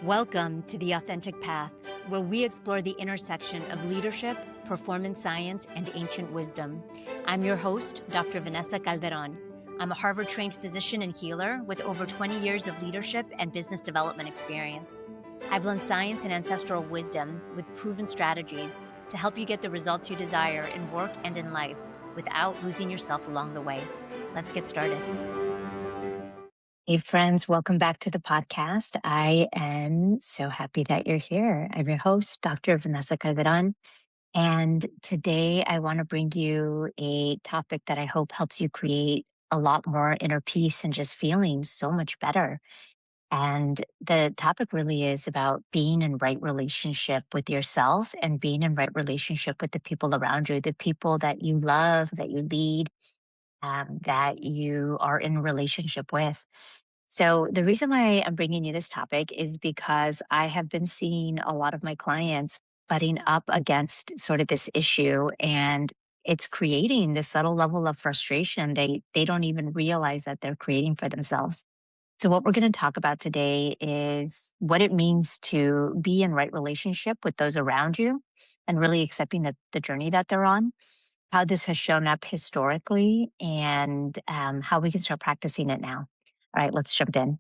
Welcome to The Authentic Path, where we explore the intersection of leadership, performance science, and ancient wisdom. I'm your host, Dr. Vanessa Calderón. I'm a Harvard-trained physician and healer with over 20 years of leadership and business development experience. I blend science and ancestral wisdom with proven strategies to help you get the results you desire in work and in life without losing yourself along the way. Let's get started. Hey, friends, welcome back to the podcast. I am so happy that you're here. I'm your host, Dr. Vanessa Calderón. And today I want to bring you a topic that I hope helps you create a lot more inner peace and just feeling so much better. And the topic really is about being in right relationship with yourself and being in right relationship with the people around you, the people that you love, that you lead, that you are in relationship with. So, the reason why I'm bringing you this topic is because I have been seeing a lot of my clients butting up against sort of this issue, and it's creating this subtle level of frustration they don't even realize that they're creating for themselves. So, what we're going to talk about today is what it means to be in right relationship with those around you and really accepting the journey that they're on, how this has shown up historically, and how we can start practicing it now. All right, let's jump in.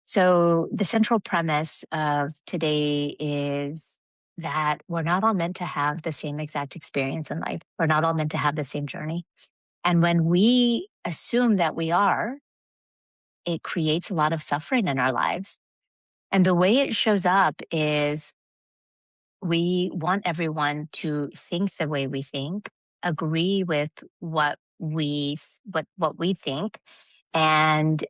So, the central premise of today is that we're not all meant to have the same exact experience in life. We're not all meant to have the same journey. And when we assume that we are, it creates a lot of suffering in our lives. And the way it shows up is we want everyone to think the way we think, agree with what we think, and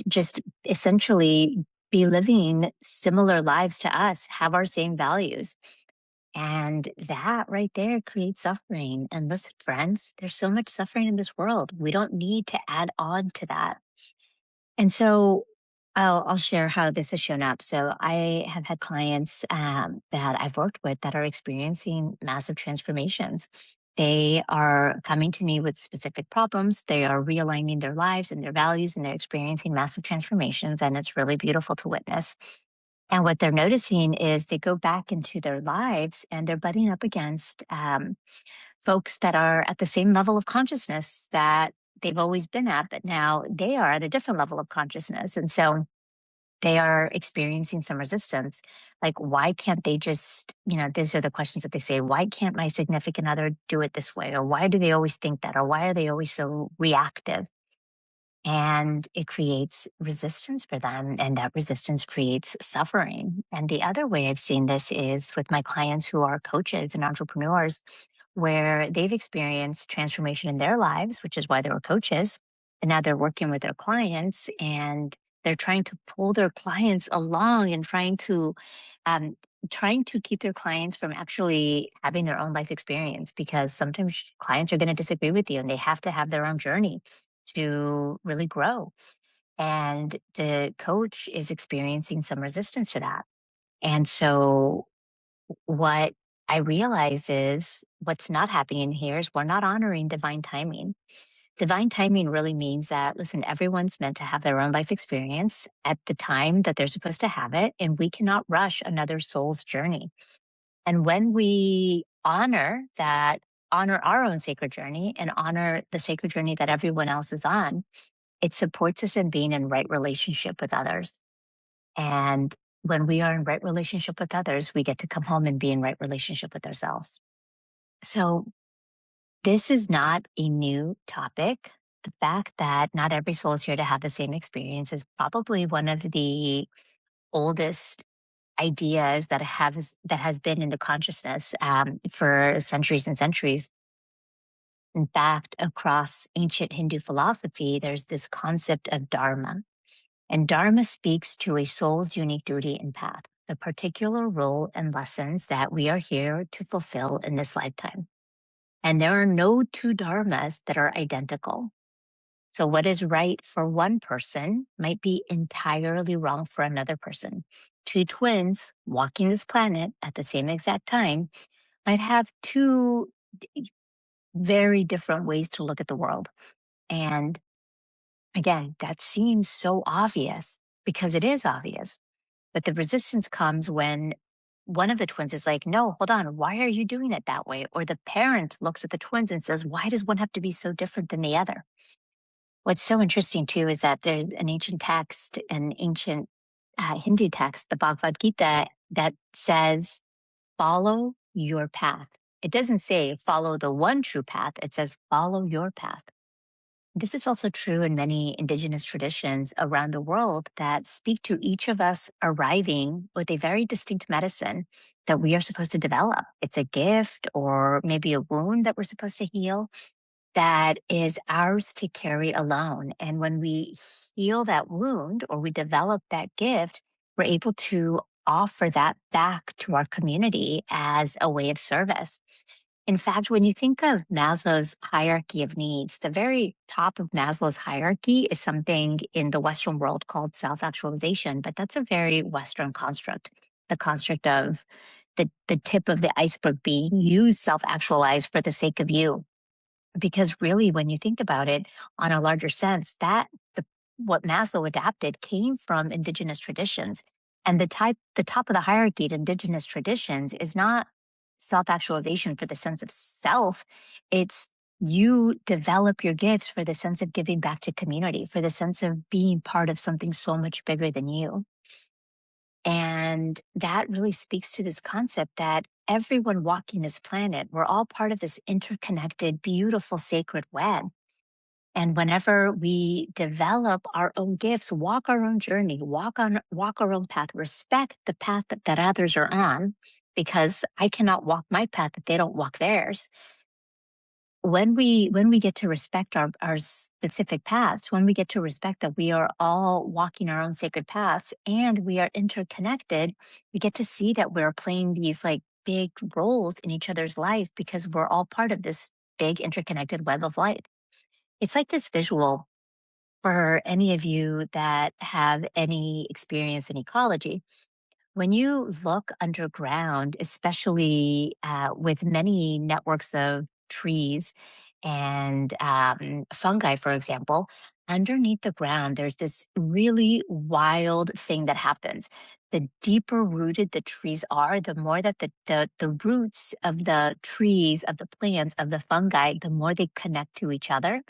just essentially be living similar lives to us, have our same values. And that right there creates suffering. And listen, friends, there's so much suffering in this world. We don't need to add on to that. And so I'll share how this has shown up. So I have had clients that I've worked with that are experiencing massive transformations. They are coming to me with specific problems. They are realigning their lives and their values, and they're experiencing massive transformations. And it's really beautiful to witness. And what they're noticing is they go back into their lives and they're butting up against folks that are at the same level of consciousness that they've always been at, but now they are at a different level of consciousness. And so they are experiencing some resistance. Like, why can't they just, these are the questions that they say, why can't my significant other do it this way? Or why do they always think that? Or why are they always so reactive? And it creates resistance for them. And that resistance creates suffering. And the other way I've seen this is with my clients who are coaches and entrepreneurs, where they've experienced transformation in their lives, which is why they were coaches. And now they're working with their clients and they're trying to pull their clients along and trying to keep their clients from actually having their own life experience, because sometimes clients are going to disagree with you and they have to have their own journey to really grow. And the coach is experiencing some resistance to that. And so what I realize is what's not happening here is we're not honoring divine timing. Divine timing really means that, listen, everyone's meant to have their own life experience at the time that they're supposed to have it, and we cannot rush another soul's journey. And when we honor that, honor our own sacred journey and honor the sacred journey that everyone else is on, it supports us in being in right relationship with others. And when we are in right relationship with others, we get to come home and be in right relationship with ourselves. So this is not a new topic. The fact that not every soul is here to have the same experience is probably one of the oldest ideas that has been in the consciousness for centuries and centuries. In fact, across ancient Hindu philosophy, there's this concept of Dharma. And Dharma speaks to a soul's unique duty and path, the particular role and lessons that we are here to fulfill in this lifetime. And there are no two dharmas that are identical. So what is right for one person might be entirely wrong for another person. Two twins walking this planet at the same exact time might have two very different ways to look at the world. And again, that seems so obvious because it is obvious. But the resistance comes when one of the twins is like, no, hold on, why are you doing it that way? Or the parent looks at the twins and says, why does one have to be so different than the other? What's so interesting too is that there's an ancient text, an ancient Hindu text, the Bhagavad Gita, that says, follow your path. It doesn't say follow the one true path, it says follow your path. This is also true in many indigenous traditions around the world that speak to each of us arriving with a very distinct medicine that we are supposed to develop. It's a gift or maybe a wound that we're supposed to heal that is ours to carry alone. And when we heal that wound or we develop that gift, we're able to offer that back to our community as a way of service. In fact, when you think of Maslow's hierarchy of needs, the very top of Maslow's hierarchy is something in the Western world called self actualization, but that's a very Western construct. The construct of the tip of the iceberg being you self actualize for the sake of you. Because really, when you think about it on a larger sense, what Maslow adapted came from indigenous traditions. And the top of the hierarchy in indigenous traditions is not self-actualization for the sense of self. It's you develop your gifts for the sense of giving back to community, for the sense of being part of something so much bigger than you. And that really speaks to this concept that everyone walking this planet, we're all part of this interconnected, beautiful, sacred web. And whenever we develop our own gifts, walk our own journey, walk our own path, respect the path that others are on, because I cannot walk my path if they don't walk theirs. When we get to respect our specific paths, when we get to respect that we are all walking our own sacred paths and we are interconnected, we get to see that we're playing these like big roles in each other's life because we're all part of this big interconnected web of life. It's like this visual for any of you that have any experience in ecology. When you look underground, especially with many networks of trees and fungi, for example, underneath the ground, there's this really wild thing that happens. The deeper rooted the trees are, the more that the roots of the trees, of the plants, of the fungi, the more they connect to each other.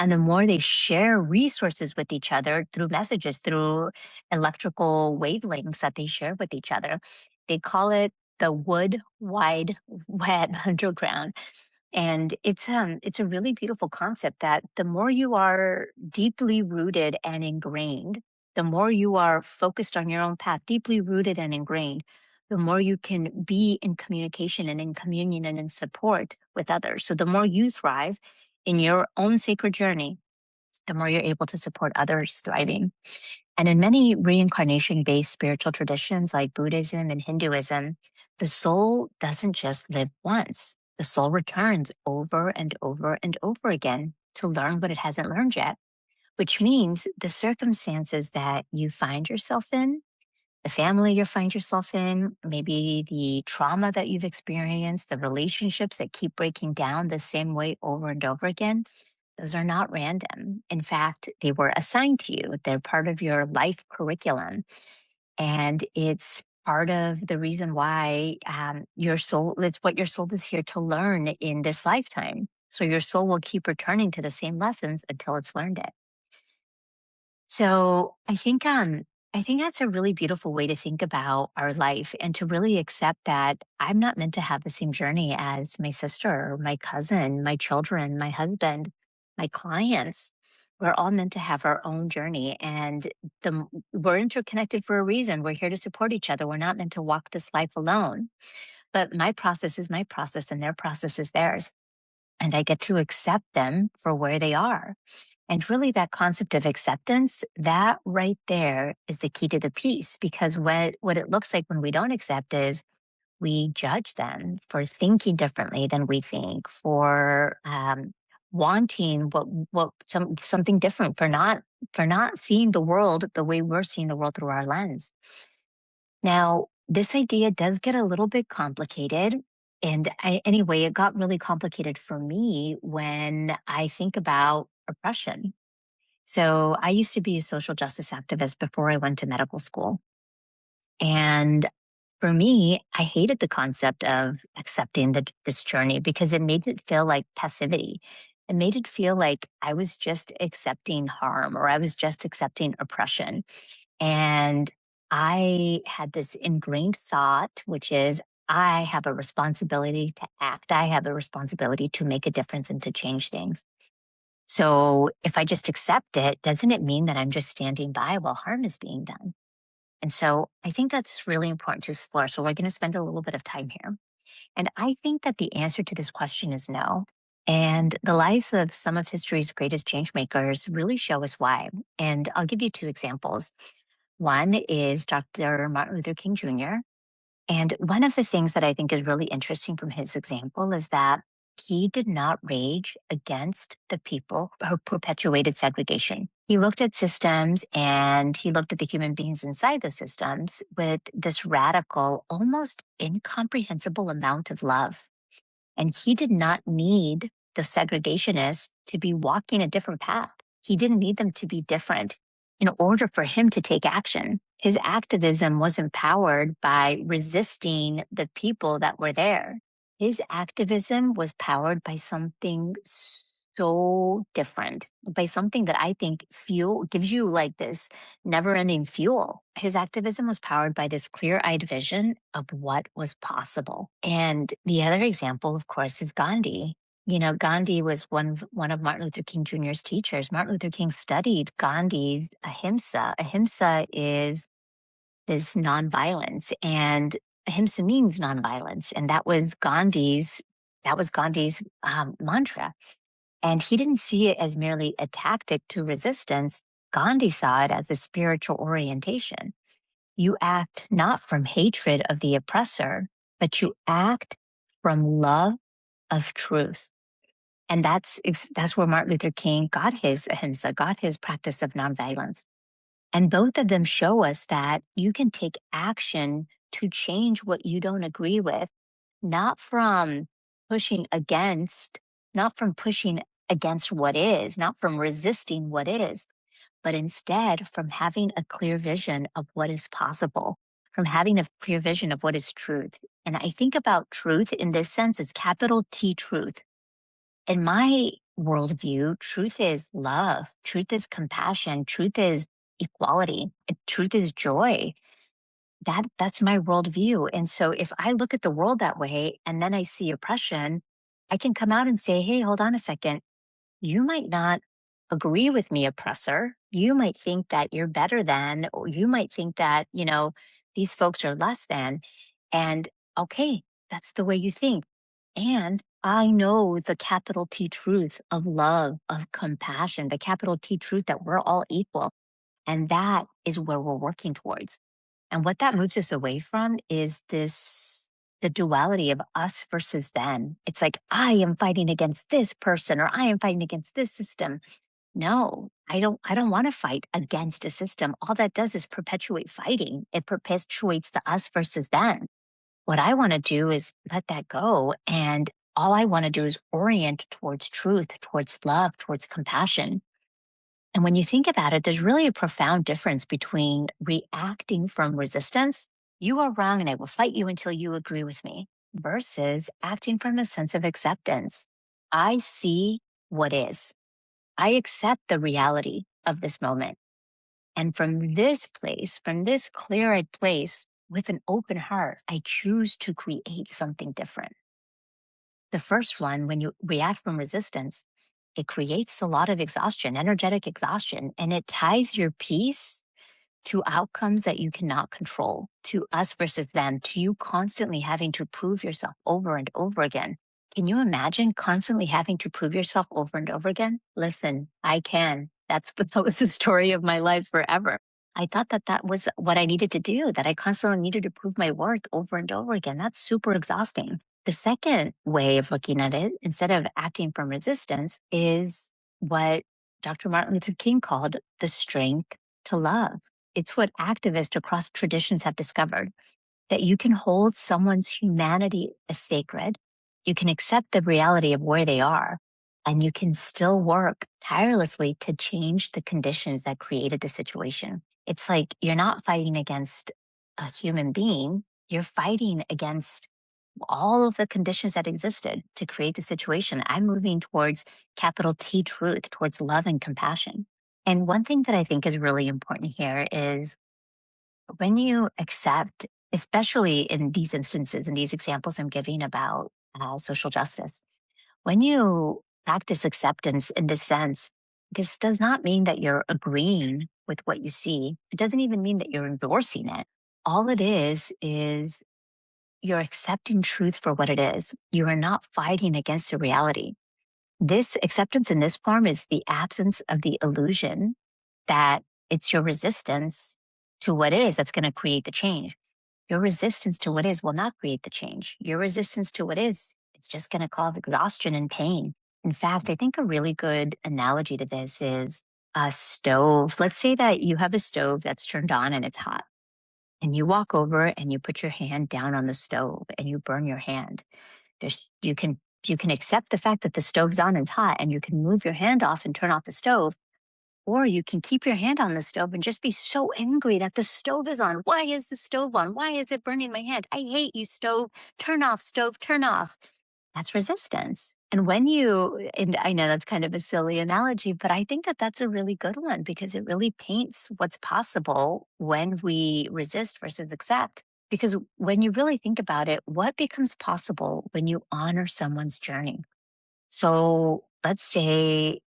And the more they share resources with each other through messages, through electrical wavelengths that they share with each other. They call it the wood wide web underground. And it's a really beautiful concept that the more you are deeply rooted and ingrained, the more you are focused on your own path, deeply rooted and ingrained, the more you can be in communication and in communion and in support with others. So the more you thrive in your own sacred journey, the more you're able to support others thriving. And in many reincarnation based spiritual traditions like Buddhism and Hinduism, the soul doesn't just live once. The soul returns over and over and over again to learn what it hasn't learned yet, which means the circumstances that you find yourself in, the family you find yourself in, maybe the trauma that you've experienced, the relationships that keep breaking down the same way over and over again, those are not random. In fact, they were assigned to you. They're part of your life curriculum. And it's part of the reason why your soul, it's what your soul is here to learn in this lifetime. So your soul will keep returning to the same lessons until it's learned it. So I think that's a really beautiful way to think about our life and to really accept that I'm not meant to have the same journey as my sister, my cousin, my children, my husband, my clients. We're all meant to have our own journey, and we're interconnected for a reason. We're here to support each other. We're not meant to walk this life alone. But my process is my process and their process is theirs. And I get to accept them for where they are. And really, that concept of acceptance, that right there is the key to the peace. Because what it looks like when we don't accept is we judge them for thinking differently than we think, for wanting something different, for not seeing the world the way we're seeing the world through our lens. Now, this idea does get a little bit complicated. And anyway, it got really complicated for me when I think about oppression. So I used to be a social justice activist before I went to medical school. And for me, I hated the concept of accepting this journey because it made it feel like passivity. It made it feel like I was just accepting harm or I was just accepting oppression. And I had this ingrained thought, which is I have a responsibility to act. I have a responsibility to make a difference and to change things. So if I just accept it, doesn't it mean that I'm just standing by while harm is being done? And so I think that's really important to explore. So we're going to spend a little bit of time here. And I think that the answer to this question is no. And the lives of some of history's greatest change makers really show us why. And I'll give you two examples. One is Dr. Martin Luther King Jr. And one of the things that I think is really interesting from his example is that he did not rage against the people who perpetuated segregation. He looked at systems and he looked at the human beings inside those systems with this radical, almost incomprehensible amount of love. And he did not need the segregationists to be walking a different path. He didn't need them to be different in order for him to take action. His activism was empowered by resisting the people that were there. His activism was powered by something so different, by something that I think fuel gives you like this never ending fuel. His activism was powered by this clear eyed vision of what was possible. And the other example, of course, is Gandhi. You know, Gandhi was one of Martin Luther King Jr.'s teachers. Martin Luther King studied Gandhi's ahimsa. Ahimsa is this nonviolence, and ahimsa means nonviolence, and that was Gandhi's mantra. And he didn't see it as merely a tactic to resistance. Gandhi saw it as a spiritual orientation. You act not from hatred of the oppressor, but you act from love of truth. And that's where Martin Luther King got his ahimsa, got his practice of nonviolence. And both of them show us that you can take action to change what you don't agree with, not from pushing against, not from pushing against what is, not from resisting what is, but instead from having a clear vision of what is possible, from having a clear vision of what is truth. And I think about truth in this sense as capital T truth. In my worldview, truth is love, truth is compassion, truth is equality, truth is joy. That's my worldview. And so if I look at the world that way and then I see oppression, I can come out and say, hey, hold on a second. You might not agree with me, oppressor. You might think that you're better than, or you might think that, these folks are less than. And okay, that's the way you think. And I know the capital T truth of love, of compassion, the capital T truth that we're all equal. And that is where we're working towards. And what that moves us away from is the duality of us versus them. It's like, I am fighting against this person or I am fighting against this system. No, I don't want to fight against a system. All that does is perpetuate fighting. It perpetuates the us versus them. What I want to do is let that go. And all I want to do is orient towards truth, towards love, towards compassion. And when you think about it, there's really a profound difference between reacting from resistance, you are wrong and I will fight you until you agree with me, versus acting from a sense of acceptance. I see what is. I accept the reality of this moment. And from this place, from this clear eyed place, with an open heart, I choose to create something different. The first one, when you react from resistance, it creates a lot of exhaustion, energetic exhaustion, and it ties your peace to outcomes that you cannot control, to us versus them, to you constantly having to prove yourself over and over again. Can you imagine constantly having to prove yourself over and over again? Listen, I can. That was the story of my life forever. I thought that was what I needed to do, that I constantly needed to prove my worth over and over again. That's super exhausting. The second way of looking at it, instead of acting from resistance, is what Dr. Martin Luther King called the strength to love. It's what activists across traditions have discovered, that you can hold someone's humanity as sacred, you can accept the reality of where they are, and you can still work tirelessly to change the conditions that created the situation. It's like you're not fighting against a human being, you're fighting against all of the conditions that existed to create the situation. I'm moving towards capital T truth, towards love and compassion. And one thing that I think is really important here is when you accept, especially in these instances, in these examples I'm giving about social justice, when you practice acceptance in this sense, this does not mean that you're agreeing with what you see. It doesn't even mean that you're endorsing it. All it is you're accepting truth for what it is. You are not fighting against the reality. This acceptance in this form is the absence of the illusion that it's your resistance to what is that's going to create the change. Your resistance to what is will not create the change. Your resistance to what is, it's just going to cause exhaustion and pain. In fact, I think a really good analogy to this is a stove. Let's say that you have a stove that's turned on and it's hot, and you walk over and you put your hand down on the stove and you burn your hand. There's you can accept the fact that the stove's on and it's hot, and you can move your hand off and turn off the stove, or you can keep your hand on the stove and just be so angry that the stove is on. Why is the stove on? Why is it burning my hand? I hate you, stove. Turn off, stove, turn off. That's resistance. And and I know that's kind of a silly analogy, but I think that that's a really good one because it really paints what's possible when we resist versus accept. Because when you really think about it, what becomes possible when you honor someone's journey? So let's say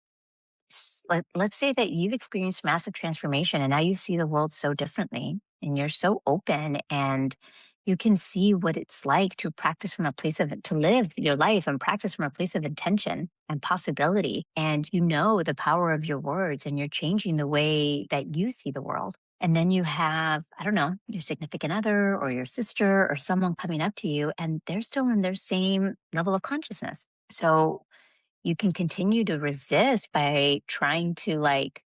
that you've experienced massive transformation and now you see the world so differently and you're so open and you can see what it's like to practice from a place of to live your life and practice from a place of intention and possibility, and you know the power of your words and you're changing the way that you see the world. And then you have, I don't know, your significant other or your sister or someone coming up to you and they're still in their same level of consciousness. So you can continue to resist by trying to like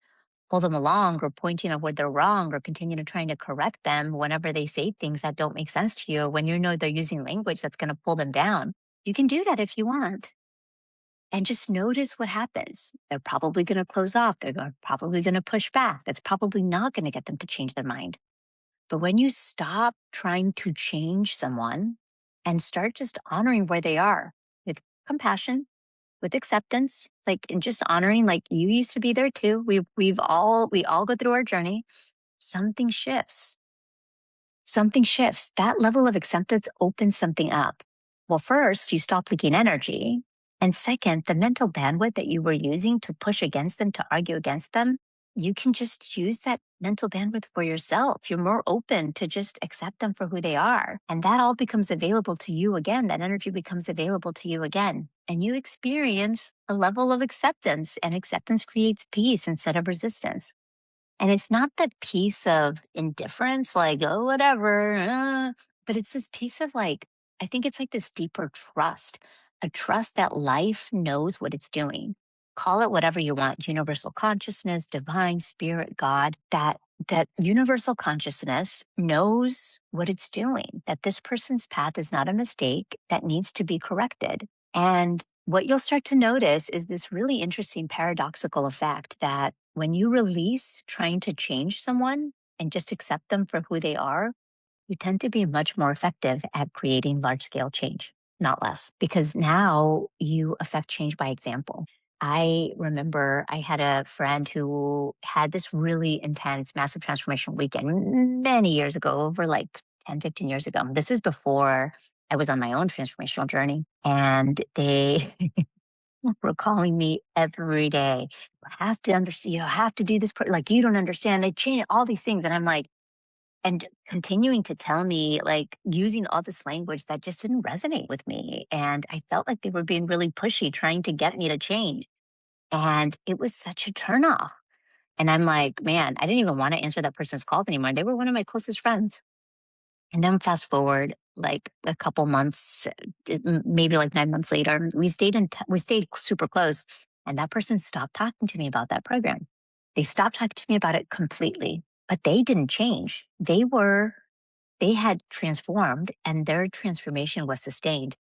pull them along or pointing out where they're wrong or continue to trying to correct them whenever they say things that don't make sense to you when you know they're using language that's going to pull them down. You can do that if you want. And just notice what happens. They're probably going to close off. Probably going to push back. That's probably not going to get them to change their mind. But when you stop trying to change someone and start just honoring where they are with compassion, with acceptance, like, and just honoring, like, you used to be there too. We all go through our journey. Something shifts. Something shifts. That level of acceptance opens something up. Well, first, you stop leaking energy. And second, the mental bandwidth that you were using to push against them, to argue against them, you can just use that mental bandwidth for yourself. You're more open to just accept them for who they are. And that all becomes available to you again. That energy becomes available to you again. And you experience a level of acceptance, and acceptance creates peace instead of resistance. And it's not that piece of indifference, like, oh, whatever, but it's this piece of like, I think it's like this deeper trust, a trust that life knows what it's doing. Call it whatever you want, universal consciousness, divine spirit, God, that universal consciousness knows what it's doing, that this person's path is not a mistake that needs to be corrected. And what you'll start to notice is this really interesting paradoxical effect that when you release trying to change someone and just accept them for who they are, you tend to be much more effective at creating large scale change, not less, because now you affect change by example. I remember I had a friend who had this really intense, massive transformation weekend many years ago, over like 10, 15 years ago. This is before I was on my own transformational journey. And they were calling me every day. You have to understand, you have to do this, like, you don't understand. I change all these things. And I'm like, and continuing to tell me, like, using all this language that just didn't resonate with me. And I felt like they were being really pushy, trying to get me to change. And it was such a turnoff. And I'm like, man, I didn't even want to answer that person's calls anymore. They were one of my closest friends. And then fast forward like a couple months, maybe like 9 months later, we stayed super close. And that person stopped talking to me about that program. They stopped talking to me about it completely, but they didn't change. They had transformed, and their transformation was sustained.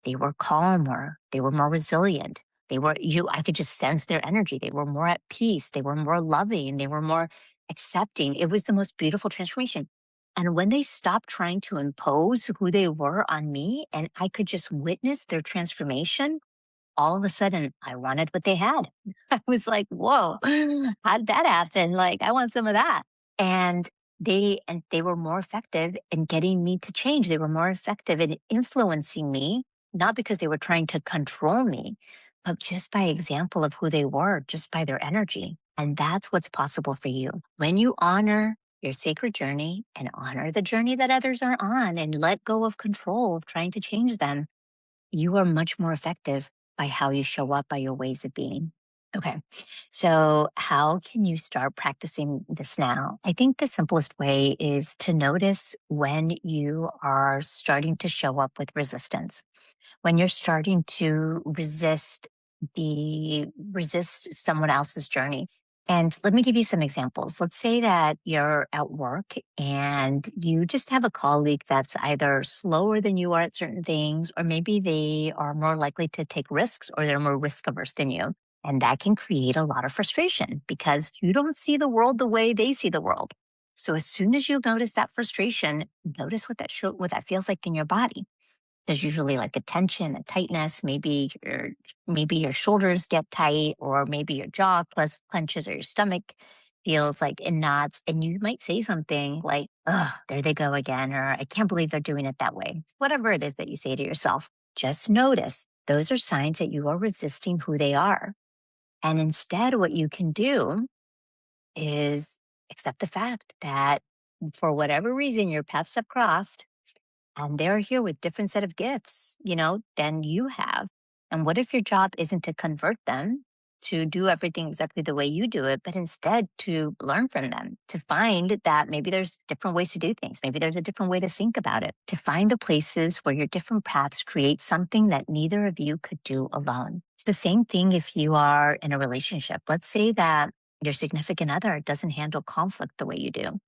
They were calmer. They were more resilient. I could just sense their energy. They were more at peace. They were more loving. They were more accepting. It was the most beautiful transformation. And when they stopped trying to impose who they were on me and I could just witness their transformation, all of a sudden I wanted what they had. I was like, whoa, how did that happen? Like, I want some of that. And they were more effective in getting me to change. They were more effective in influencing me, not because they were trying to control me, but just by example of who they were, just by their energy. And that's what's possible for you. When you honor your sacred journey and honor the journey that others are on and let go of control of trying to change them, you are much more effective by how you show up, by your ways of being. Okay. So, how can you start practicing this now? I think the simplest way is to notice when you are starting to show up with resistance, when you're starting to resist someone else's journey. And let me give you some examples. Let's say that you're at work and you just have a colleague that's either slower than you are at certain things, or maybe they are more likely to take risks or they're more risk averse than you. And that can create a lot of frustration because you don't see the world the way they see the world. So as soon as you notice that frustration, notice what that feels like in your body. There's usually like a tension, a tightness. Maybe your shoulders get tight, or maybe your jaw clenches, or your stomach feels like in knots. And you might say something like, "Oh, there they go again," or "I can't believe they're doing it that way." Whatever it is that you say to yourself, just notice those are signs that you are resisting who they are. And instead, what you can do is accept the fact that for whatever reason your paths have crossed and they're here with different set of gifts, than you have. And what if your job isn't to convert them to do everything exactly the way you do it, but instead to learn from them, to find that maybe there's different ways to do things. Maybe there's a different way to think about it, to find the places where your different paths create something that neither of you could do alone. It's the same thing if you are in a relationship. Let's say that your significant other doesn't handle conflict the way you do.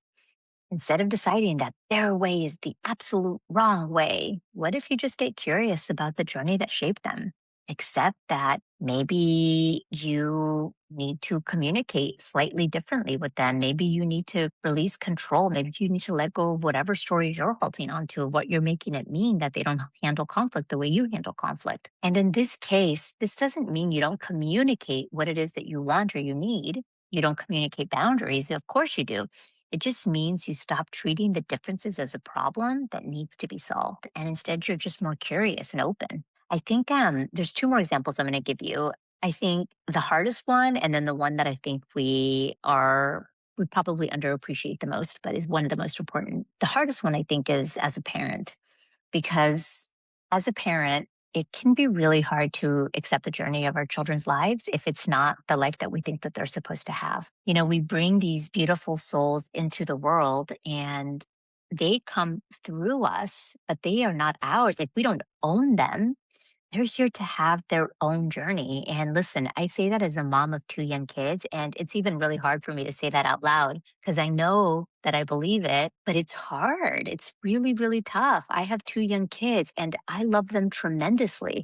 Instead of deciding that their way is the absolute wrong way, what if you just get curious about the journey that shaped them? Accept that maybe you need to communicate slightly differently with them. Maybe you need to release control. Maybe you need to let go of whatever stories you're holding on to, what you're making it mean that they don't handle conflict the way you handle conflict. And in this case, this doesn't mean you don't communicate what it is that you want or you need. You don't communicate boundaries. Of course you do. It just means you stop treating the differences as a problem that needs to be solved. And instead, you're just more curious and open. I think there's two more examples I'm going to give you. I think the hardest one, and then the one that I think we probably underappreciate the most, but is one of the most important. The hardest one, I think, is as a parent, because as a parent, it can be really hard to accept the journey of our children's lives if it's not the life that we think that they're supposed to have. We bring these beautiful souls into the world and they come through us, but they are not ours. Like, we don't own them. They're here to have their own journey. And listen, I say that as a mom of two young kids, and it's even really hard for me to say that out loud because I know that I believe it, but it's hard. It's really, really tough. I have two young kids and I love them tremendously.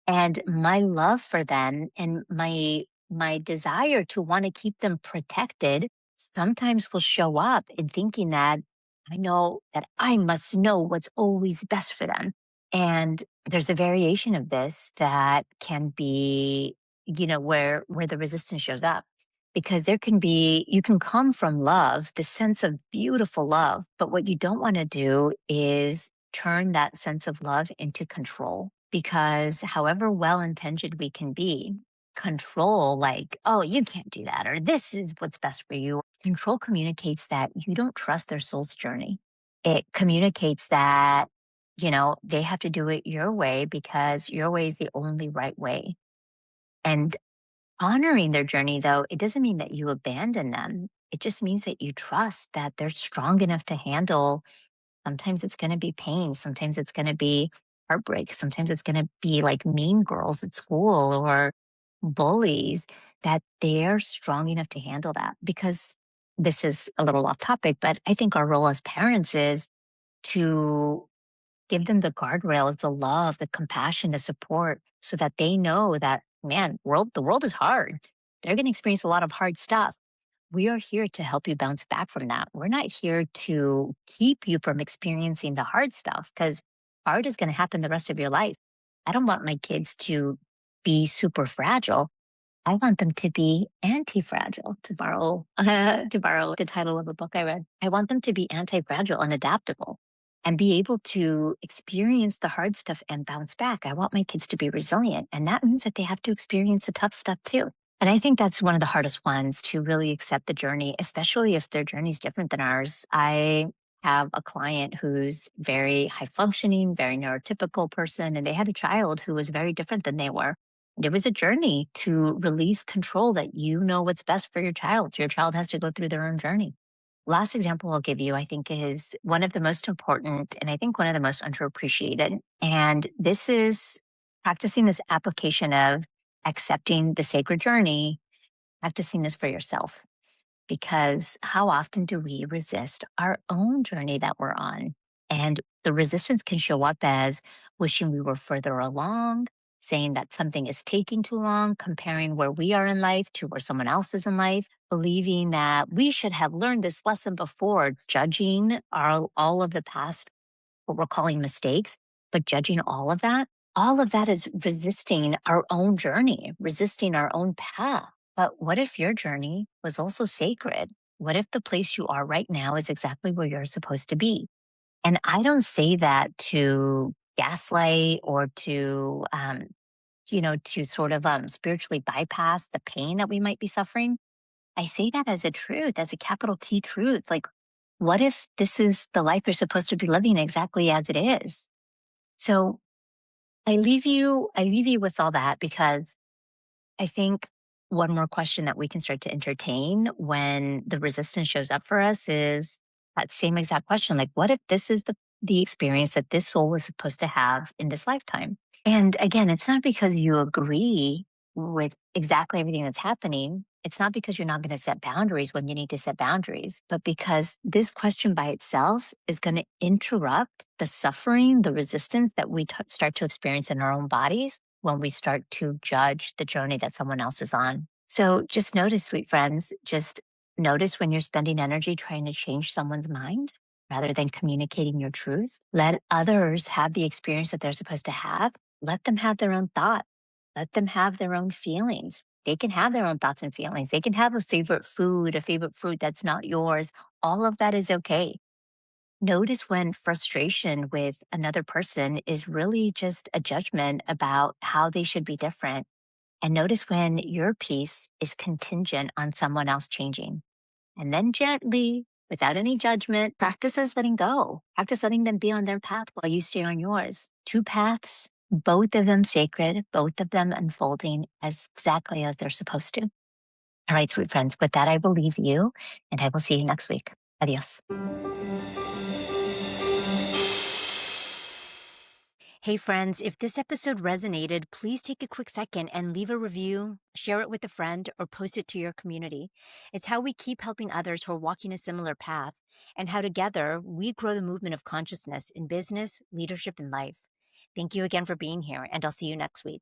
And my love for them and my desire to want to keep them protected sometimes will show up in thinking that I know that I must know what's always best for them. And there's a variation of this that can be, where the resistance shows up. Because you can come from love, the sense of beautiful love, but what you don't want to do is turn that sense of love into control. Because however well intentioned we can be, control, like, oh, you can't do that, or this is what's best for you. Control communicates that you don't trust their soul's journey. It communicates that they have to do it your way because your way is the only right way. And honoring their journey, though, it doesn't mean that you abandon them. It just means that you trust that they're strong enough to handle. Sometimes it's going to be pain. Sometimes it's going to be heartbreak. Sometimes it's going to be like mean girls at school or bullies, that they're strong enough to handle that. Because this is a little off topic, but I think our role as parents is to give them the guardrails, the love, the compassion, the support, so that they know that, man, the world is hard. They're going to experience a lot of hard stuff, We are here to help you bounce back from that. We're not here to keep you from experiencing the hard stuff because hard is going to happen the rest of your life. I don't want my kids to be super fragile. I want them to be anti-fragile, to borrow the title of a book I read. I want them to be anti-fragile and adaptable and be able to experience the hard stuff and bounce back. I want my kids to be resilient, and that means that they have to experience the tough stuff too. And I think that's one of the hardest ones, to really accept the journey, especially if their journey is different than ours. I have a client who's very high functioning, very neurotypical person, and they had a child who was very different than they were. There was a journey to release control, that you know what's best for your child. Your child has to go through their own journey. Last example I'll give you, I think, is one of the most important and I think one of the most underappreciated. And this is practicing this application of accepting the sacred journey, practicing this for yourself. Because how often do we resist our own journey that we're on? And the resistance can show up as wishing we were further along, saying that something is taking too long, comparing where we are in life to where someone else is in life, believing that we should have learned this lesson before, judging all of the past, what we're calling mistakes, but judging all of that. All of that is resisting our own journey, resisting our own path. But what if your journey was also sacred? What if the place you are right now is exactly where you're supposed to be? And I don't say that to gaslight or to sort of spiritually bypass the pain that we might be suffering. I say that as a truth, as a capital T truth. Like, what if this is the life you're supposed to be living exactly as it is? So I leave you with all that, because I think one more question that we can start to entertain when the resistance shows up for us is that same exact question. Like, what if this is the experience that this soul is supposed to have in this lifetime? And again, it's not because you agree with exactly everything that's happening. It's not because you're not going to set boundaries when you need to set boundaries, but because this question by itself is going to interrupt the suffering, the resistance that we start to experience in our own bodies when we start to judge the journey that someone else is on. So just notice, sweet friends, just notice when you're spending energy trying to change someone's mind rather than communicating your truth. Let others have the experience that they're supposed to have. Let them have their own thought. Let them have their own feelings. They can have their own thoughts and feelings. They can have a favorite food, a favorite fruit that's not yours. All of that is okay. Notice when frustration with another person is really just a judgment about how they should be different. And notice when your peace is contingent on someone else changing. And then gently, without any judgment, practice as letting go. Practice letting them be on their path while you stay on yours. Two paths, both of them sacred, both of them unfolding as exactly as they're supposed to. All right, sweet friends, with that, I will leave you, and I will see you next week. Adios. Hey, friends, if this episode resonated, please take a quick second and leave a review, share it with a friend, or post it to your community. It's how we keep helping others who are walking a similar path, and how together we grow the movement of consciousness in business, leadership, and life. Thank you again for being here, and I'll see you next week.